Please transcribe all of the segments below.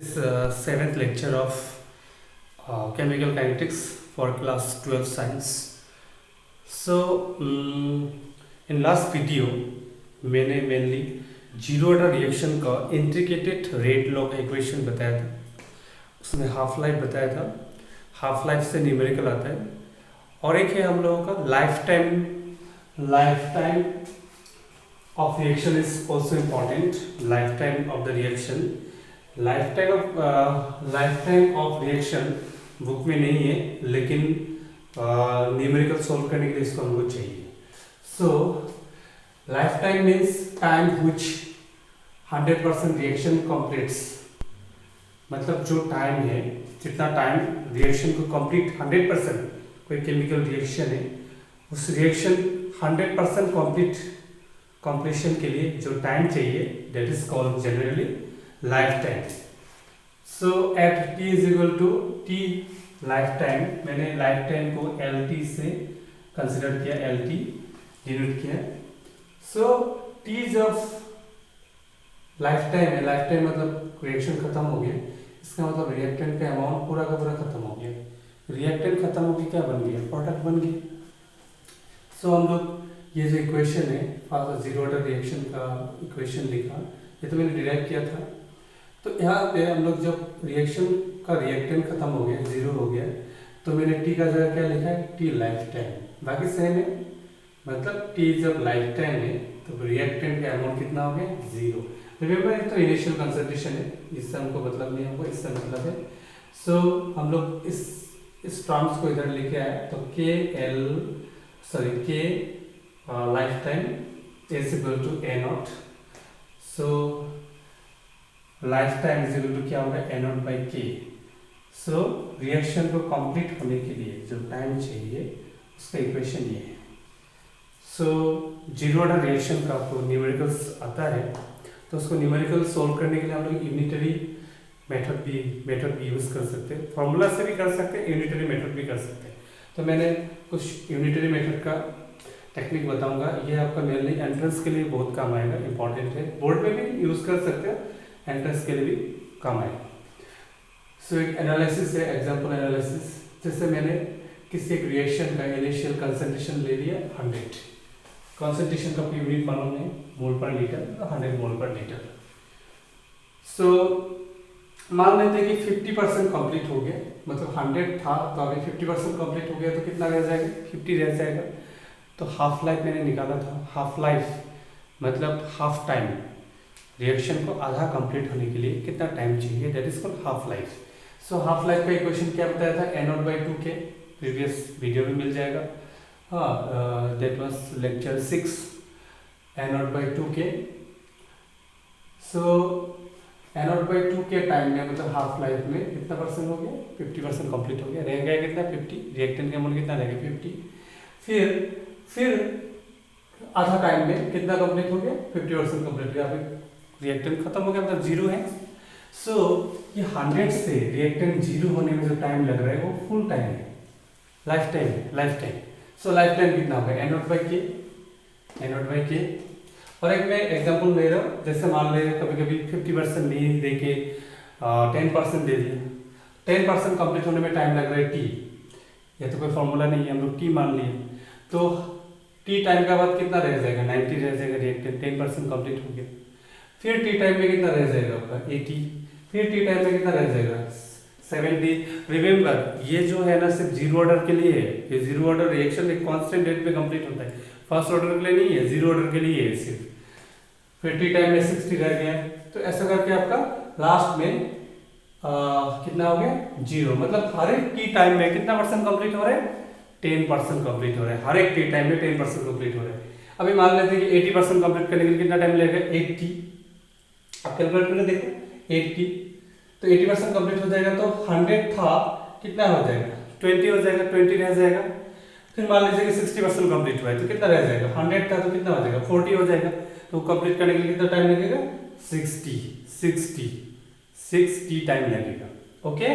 This seventh lecture of chemical kinetics for class 12 science. So in last video मैंने mainly zero order reaction का intricated rate law का equation बताया था, उसमें half life बताया था, हाफ लाइफ से न्यूमेरिकल आता है, और एक है हम लोगों का life time of reaction is also important. Life time of the reaction, life time of reaction book में नहीं है, लेकिन न्यूमेरिकल सोल्व करने के लिए इसको हमको चाहिए. So life time means time which 100% reaction completes. मतलब जो टाइम है, जितना टाइम रिएक्शन को कंप्लीट 100%, कोई केमिकल रिएक्शन है, उस रिएक्शन 100% कंप्लीशन के लिए जो टाइम चाहिए, that is called generally lifetime. So at t is equal to t lifetime, मैंने लाइफ टाइम को LT से कंसिडर किया, LT डिनोट किया. सो t जब लाइफ टाइम है, लाइफ टाइम मतलब रिएक्शन खत्म हो गया, इसका मतलब रिएक्टेंट का अमाउंट पूरा का पूरा खत्म हो गया. रिएक्टेंट खत्म हो गया, क्या बन गया? प्रोडक्ट बन गया. सो हम लोग ये जो इक्वेशन है, जीरो ऑर्डर रिएक्शन का इक्वेशन लिखा, ये तो मैंने डिराइव किया था. तो यहाँ पे हम लोग जब रिएक्शन का रिएक्टेंट खत्म हो गया, जीरो हो गया, तो मैंने टी का जगह क्या लिखा है? Tea life time. बाकी सेम है, मतलब टी जब लाइफ टाइम है तो रिएक्टेंट का अमाउंट कितना हो गया? जीरो. रिमेंबर, एक तो इनिशियल कंसंट्रेशन है, इससे हमको मतलब नहीं होगा, इससे मतलब है. सो हम लोग इस टर्म्स को इधर लेके आए, तो k lifetime is equal to A naught. So lifetime is equal to क्या होगा? ए नॉट बाई के. सो रिएक्शन को कंप्लीट होने के लिए जो टाइम चाहिए, उसका इक्वेशन ये है. सो जीरो ऑर्डर रिएक्शन का आपको न्यूमेरिकल्स आता है, तो उसको न्यूमेरिकल सोल्व करने के लिए हम लोग यूनिटरी मेथड भी यूज़ कर सकते हैं. फॉर्मूला से भी कर सकते हैं, यूनिटरी मेथड भी कर सकते हैं. तो मैंने कुछ यूनिटरी मेथड का टेक्निक बताऊंगा. ये आपका मेनली एंट्रेंस के लिए बहुत काम आएगा, इंपॉर्टेंट है. बोर्ड में भी यूज़ कर सकते हो, एंट्रेंस के लिए भी काम आएगा. सो एक एनालिसिस है, एग्जांपल एनालिसिस. जैसे मैंने किसी एक रिएक्शन का इनिशियल कंसंट्रेशन ले लिया 100. कंसंट्रेशन का यूनिट मालूम है, मोल पर लीटर, 100 मोल पर लीटर. सो मान लेते हैं कि 50% कंप्लीट हो गया, मतलब 100 था तो अभी 50% कंप्लीट हो गया, तो कितना रह जाएगा? 50 रह जाएगा. तो हाफ लाइफ मैंने निकाला था. हाफ लाइफ मतलब हाफ टाइम, रिएक्शन को आधा कंप्लीट होने के लिए कितना टाइम चाहिए, that is called half life. So half life का इक्वेशन क्या बताया था? ए नॉट बाई 2 के. प्रीवियस वीडियो में मिल जाएगा. हाँ, that was lecture 6, A not by 2 के. सो ए नॉट बाई 2 के टाइम में, मतलब हाफ लाइफ में कितना परसेंट हो गया? 50% कंप्लीट हो गया. रह गया कितना? 50. रिएक्टेंट का अमाउंट कितना रह गया? 50. फिर आधा टाइम में कितना कंप्लीट हो गया? 50% कंप्लीट हो गया. अभी रिएक्टेंट खत्म हो गया, मतलब जीरो है. सो ये 100 से रिएक्टेंट जीरो होने में जो टाइम लग रहा है, वो फुल टाइम है, lifetime. So life time कितना होगा? ए नॉट बाई के. और एक मैं एग्जांपल ले रहा हूँ. जैसे मान ले कभी कभी 50% नहीं दे के 10% दे दिया. 10% कंप्लीट होने में टाइम लग रहा है टी. ये तो कोई फॉर्मूला नहीं है, हम लोग टी मान लिए. तो टी टाइम का बाद कितना रह जाएगा? 90 रह जाएगा. रिएक्टेंट 10% कंप्लीट हो गया. फिर टी टाइम में कितना रह जाएगा आपका? 80. फिर टी टाइम में कितना रह जाएगा? 70. रिमेंबर, ये जो है ना सिर्फ जीरो ऑर्डर के लिए है. ये जीरो ऑर्डर रिएक्शन एक कांस्टेंट रेट पे कंप्लीट होता है, फर्स्ट ऑर्डर के लिए नहीं है, जीरो ऑर्डर के लिए है सिर्फ. फिर टी टाइम में 60 रह गया. तो ऐसा करके आपका लास्ट में कितना हो गया? जीरो. मतलब हर एक टी टाइम में कितना परसेंट कंप्लीट हो रहा है? 10% कंप्लीट हो रहा है. हर एक टी टाइम में 10% कंप्लीट हो रहा है. अभी मान लेते हैं कि 80% कंप्लीट करने के लिए कितना टाइम लगेगा? 80. आप कैलकुलेट करके देखो, 80. तो 80% कंप्लीट हो जाएगा, तो 100 था, कितना हो जाएगा? 20 हो जाएगा. 20 रह जाएगा. फिर मान लीजिए कि 60% कंप्लीट हुआ है, तो कितना रह जाएगा? 100 था तो कितना हो जाएगा? 40 हो जाएगा. तो कंप्लीट करने के लिए कितना टाइम लगेगा? 60 टाइम लगेगा. ओके.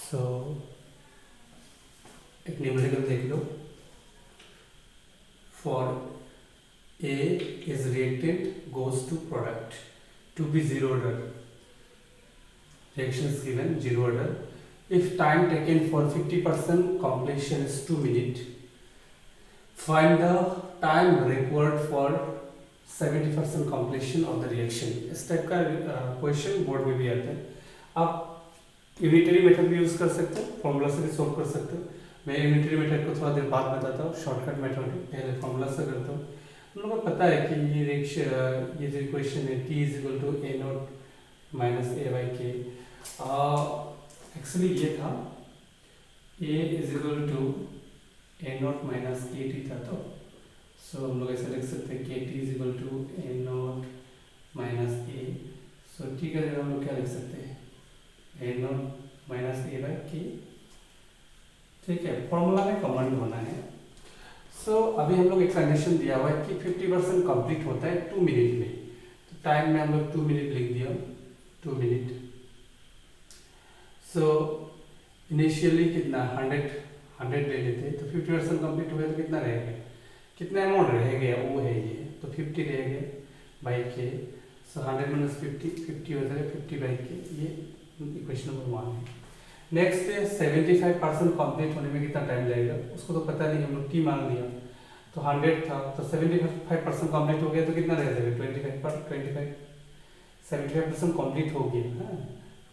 सो एक न्यूमेरिकल देख लो. For A is reactant goes to product to be zero order. Reaction is given zero order. If time taken for 50% completion is 2 minutes, find the time required for 70% completion of the reaction. इस type का question board में भी आता है. आप unitary method भी use कर सकते हो, फॉर्मूला से भी सोल्व कर सकते हो. मैं यूनिटरी मेथड को थोड़ा देर बाद बताता हूँ. शॉर्टकट मेथड है, पहले फॉर्मूला से करता हूँ. हम लोगों को पता है कि ये जो इक्वेशन है T is equal to A naught minus A by k. Actually ये था A is equal to A naught minus k t था. तो सो हम लोग ऐसे लिख सकते हैं k t is equal to A naught minus A. So t का जगह हम लोग क्या लिख सकते हैं, A naught minus A by k. ठीक है, फॉर्मूला में कॉमन होना है. सो अभी हम लोग एक कंडीशन दिया हुआ है कि 50% कंप्लीट होता है 2 मिनट में. तो टाइम में हम लोग 2 मिनट लिख दिया, 2 मिनट. सो इनिशियली कितना 100 ले लेते, तो 50% कंप्लीट हुआ तो कितना रहेगा, कितना अमाउंट रह गया वो है ये, तो 50 रह गया बाई के. सो 100 माइनस 50 हो जाएगा 50 बाई के. ये इक्वेशन नंबर 1 है. नेक्स्ट है 75% कंप्लीट होने में कितना टाइम लगेगा, उसको तो पता नहीं, हम लोग टी मान लिया. तो 100 था तो 75% कंप्लीट हो गया तो कितना रह जाएगा 25 75% कंप्लीट हो गया. हाँ,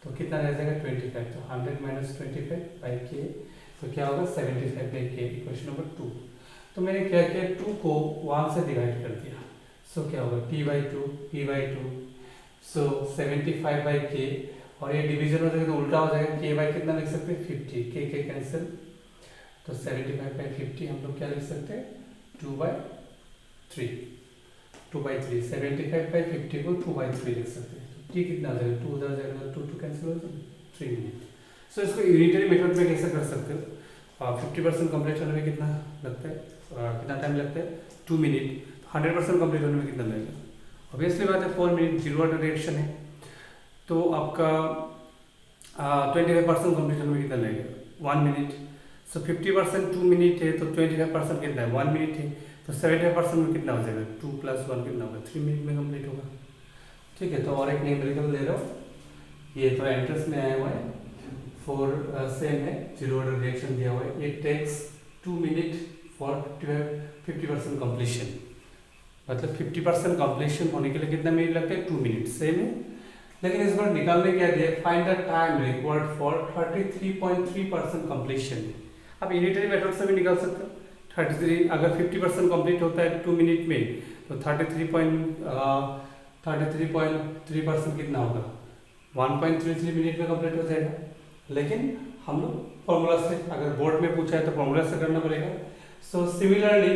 तो कितना रह जाएगा 25. तो 100 माइनस 25 बाई के, तो क्या होगा 75 बाई के. Equation number 2. तो मैंने क्या किया, 2 को 1 से डिवाइड कर दिया. सो क्या होगा T बाई 2. सो 75 बाई के, और ये डिवीजन हो जाएगा तो उल्टा हो जाएगा. के बाई कितना लिख सकते हैं 50, के कैंसिल. तो 75 बाई 50 हम लोग क्या लिख सकते हैं 2 बाई 3. 75 बाई 50 को 2 बाई 3 लिख सकते हैं. तो टी कितना आ जाएगा 2 उधर जाएगा, 2 कैंसिल हो जाएगा 3 मिनट. सो इसको यूनिटरी मेथड में कैसे कर सकते हो. 50% कंप्लीट होने में कितना लगता है, कितना टाइम लगता है 2 मिनट. 100% कंप्लीट होने में कितना लगेगा, ऑब्वियसली बात है 4 मिनट. जीरो ऑर्डर रिएक्शन है तो आपका 25% कंप्लीट होने में कितना लगेगा 1 मिनट. सो 50% 2 मिनट है तो 25% कितना है 1 मिनट है. तो 75% में कितना हो जाएगा 2 + 1 कितना होगा 3 मिनट में कंप्लीट होगा. ठीक है, तो और एक न्यूमेरिकल ले रहा हूँ, ये थोड़ा इंटरेस्ट में आया हुआ है. फॉर सेम है, जीरो ऑर्डर रिएक्शन दिया हुआ है. It takes 2 minute for 50% completion. मतलब 50% कंप्लीशन होने के लिए कितना मिनट लगता है 2 मिनट. सेम है, लेकिन इस बार निकालने क्या दिया, find the time required for 33.3% completion. आप यूनिटरी मेथड से भी निकाल सकते हो. 33 अगर 50% कंप्लीट होता है 2 मिनट में तो 33.3% कितना होगा 1.33 मिनट में कंप्लीट हो जाएगा. लेकिन हम लोग फॉर्मूला से, अगर बोर्ड में पूछा है तो फॉर्मूला से करना पड़ेगा. सो सिमिलरली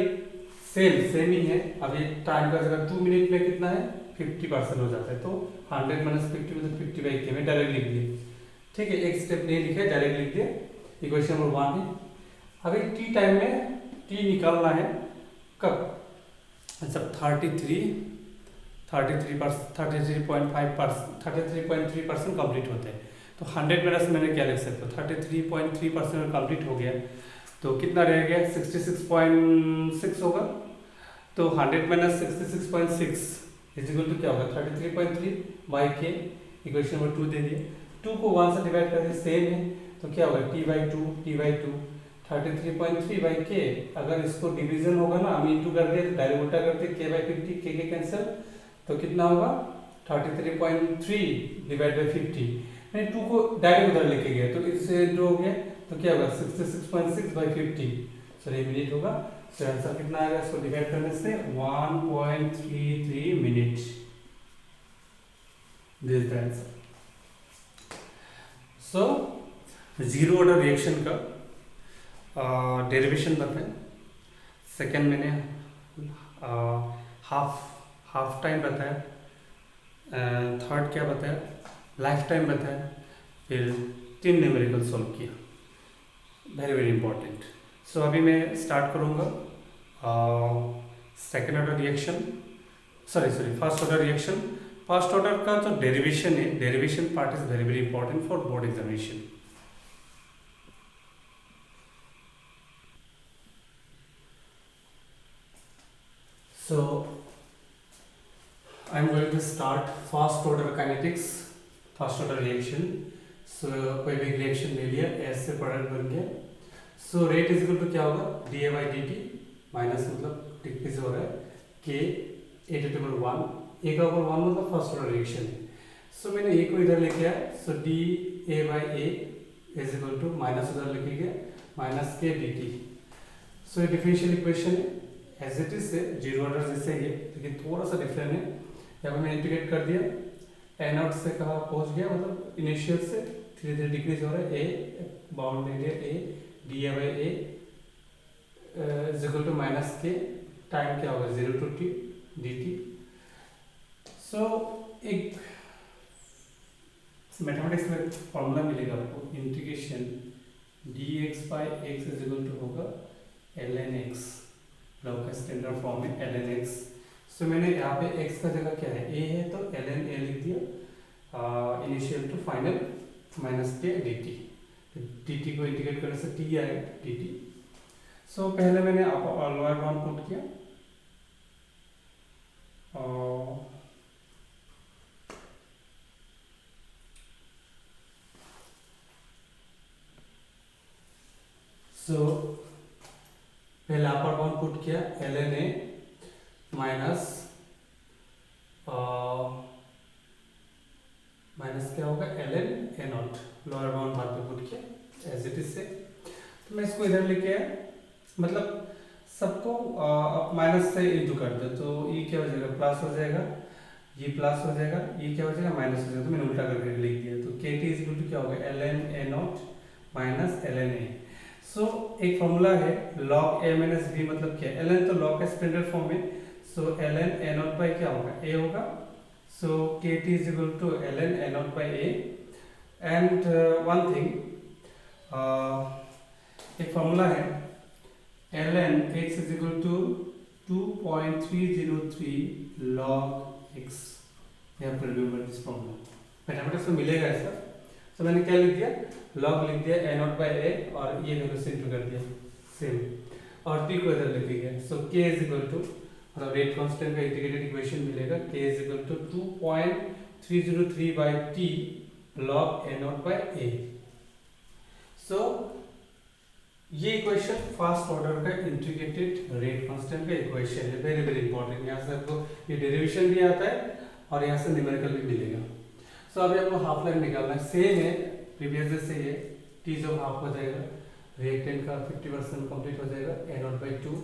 सेम ही है. अभी टाइम का जगह 2 मिनट में कितना है 50% हो जाता है. तो 100 माइनस 50 मतलब 50 बाई के में डायरेक्ट लिख दिए. ठीक है, एक स्टेप नहीं लिखे, डायरेक्ट लिख दिए. इक्वेशन नंबर 1 है. अभी टी टाइम में टी निकालना है कब, जब 33.3% कंप्लीट होते हैं. तो 100 माइनस मैंने क्या लिख सकता हूँ 33.3% कंप्लीट हो गया तो कितना रह गया 66.6 होगा. तो 100 माइनस 66.6 इज इक्वल टू क्या होगा 33.3 बाई के. इक्वेशन नंबर 2 दे दिए. 2 को 1 से डिवाइड कर दिए, सेम है. तो क्या होगा T बाई 2 33.3 बाई के. अगर इसको डिवीजन होगा ना, हम इंटू कर दिए तो डायरेक्ट उल्टा करते के बाई 50, के कैंसिल. तो कितना होगा 33.3 डिवाइड बाई 50. मैंने 2 को डायरेक्ट उधर लेके गया तो इससे इंटू हो गया. तो क्या होगा 66.6 बाई 50. सॉरी मिनट होगा. तो आंसर कितना आएगा, इसको डिवाइड करने से 1.33 minute. This is the answer. So zero order reaction का डेरिवेशन बताएं. सेकेंड मैंने हाफ टाइम बताया. थर्ड क्या बताया, लाइफ टाइम बताया. फिर 3 न्यूमेरिकल सॉल्व किया. Very very important. सो अभी मैं स्टार्ट करूँगा second order reaction, first order reaction. First order का जो डेरिवेशन है, derivation part is very very important for board examination. So I am going to start first order kinetics, first order reaction. So कोई भी reaction ले लिया, S से product बन गया. So rate is equal to क्या होगा, d A by d t minus मतलब डिक्रीज हो रहा है के ए टू पावर 1, ए का पावर 1 मतलब फर्स्ट ऑर्डर रिएक्शन है. सो मैंने ए को इधर लेके आया, so D A by A is equal to minus उधर लेके गया माइनस के डी टी. सो ये डिफरेंशियल इक्वेशन है एज इट इज से जीरो ऑर्डर जैसे ही है, लेकिन थोड़ा सा डिफरेंट है. यहाँ पे मैंने इंटीग्रेट कर दिया, एन आउट से कहाँ पहुँच गया, मतलब इनिशियल से धीरे धीरे डिक्रीज हो रहा है. ए बाउंड ले लिया, A d A by A is equal to minus k, time क्या होगा 0 to t dt. सो एक मैथमेटिक्स में फॉर्मूला मिलेगा आपको, integration dx by x is equal to होगा ln x, लॉग का स्टैंडर्ड फॉर्म में ln x. सो मैंने यहाँ पे x का जगह क्या है, a है तो ln a लिख दिया, इनिशियल टू फाइनल माइनस के dt. dt को इंटीग्रेट करने से t आएगा dt. सो पहले मैंने लोअर बाउंड पुट किया, सो पहले अपर बाउंड पुट किया ln a माइनस माइनस क्या होगा ln a not, lower bound बाद पे पुट किया एज इट इज से. तो मैं इसको इधर लेके आया, मतलब सबको माइनस से इंटू कर दो, तो ये क्या हो जाएगा प्लस हो जाएगा, ये प्लस हो जाएगा, ये क्या हो जाएगा माइनस हो जाएगा. तो मैंने उल्टा करके लिख दिया, तो के टी इज इक्वल टू क्या होगा ln a not minus ln a. सो एक फॉर्मूला है log a माइनस b, मतलब क्या है, ln तो log का स्टैंडर्ड फॉर्म है, so ln a naught by क्या होगा a होगा. So k t is equal to ln a naught by a. And one thing, एक फॉर्मूला है ln x is equal to 2.303 log x. यहाँ पर remember this formula mathematics में मिलेगा ऐसा. तो मैंने क्या लिख दिया, log लिख दिया a नॉट बाई a और ये वैल्यू से इंटू कर दिया सेम, और t को इधर लिख दिया. So k is equal to, मतलब रेट कांस्टेंट का इंटीग्रेटेड इक्वेशन मिलेगा, k is equal to 2.303 by t log a naught by a. So ये इक्वेशन फर्स्ट ऑर्डर का इंटीग्रेटेड रेट कांस्टेंट का इक्वेशन है, वेरी वेरी इंपॉर्टेंट. यहाँ से आपको ये डेरिवेशन भी आता है और यहाँ से न्यूमेरिकल भी मिलेगा. सो अभी आपको हाफ लाइन निकालना है, सेम है प्रीवियस जैसे है, टी जब हाफ हो जाएगा रिएक्टेंट का 50% कंप्लीट हो जाएगा a naught by 2.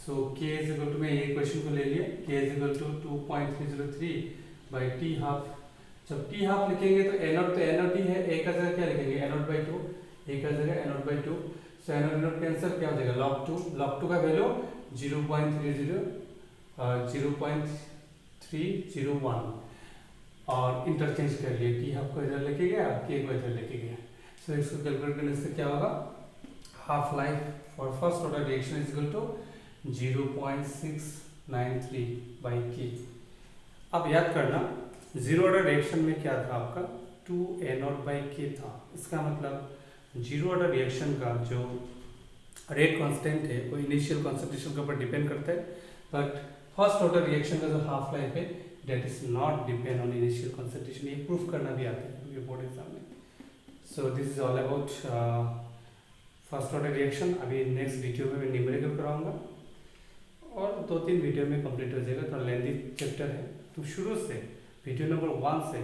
So k is equal to, मैं ये इक्वेशन को ले लिया, k is equal to 2.303 by t half. जब t हाफ लिखेंगे तो a नॉट ही है, a का जगह क्या लिखेंगे a नॉट बाई 2, a का जगह a naught by 2. So a not cancel, क्या हो जाएगा log 2 का वैल्यू 0.301 और इंटरचेंज कर लिए, टी हाफ को इधर लेके गया, के को इधर लेके गया. सो इसको कैलकुलेट करने से क्या होगा, half life for first order reaction is equal to 0.693 by k. अब याद करना, जीरो ऑर्डर रिएक्शन में क्या था आपका 2a नॉट बाई के था. इसका मतलब जीरो ऑर्डर रिएक्शन का जो रेट कांस्टेंट है वो इनिशियल कॉन्सेंट्रेशन के ऊपर डिपेंड करता है, बट फर्स्ट ऑर्डर रिएक्शन का जो हाफ लाइफ है that is not depend on initial concentration. ये प्रूफ करना भी आता है बोर्ड एग्जाम में. So this is all about first order reaction. अभी नेक्स्ट वीडियो में मैं न्यूमेरिकल कराऊंगा और 2-3 वीडियो में कंप्लीट हो जाएगा. थोड़ा लेंथी चैप्टर है, तो शुरू से वीडियो नंबर 1 से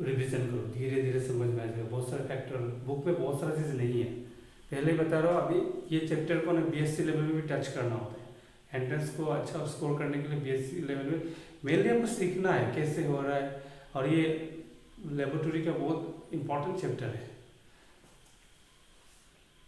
रिवीजन करो, धीरे धीरे समझ में आ जाएगा. बहुत सारे फैक्टर बुक में बहुत सारा चीज़ नहीं है, पहले ही बता रहा हूँ. अभी ये चैप्टर को ना बीएससी लेवल में भी टच करना होता है. एंट्रेंस को अच्छा स्कोर करने के लिए बीएससी लेवल में मेनली हमको सीखना है कैसे हो रहा है, और ये लेबोरेटरी का बहुत इंपॉर्टेंट चैप्टर है.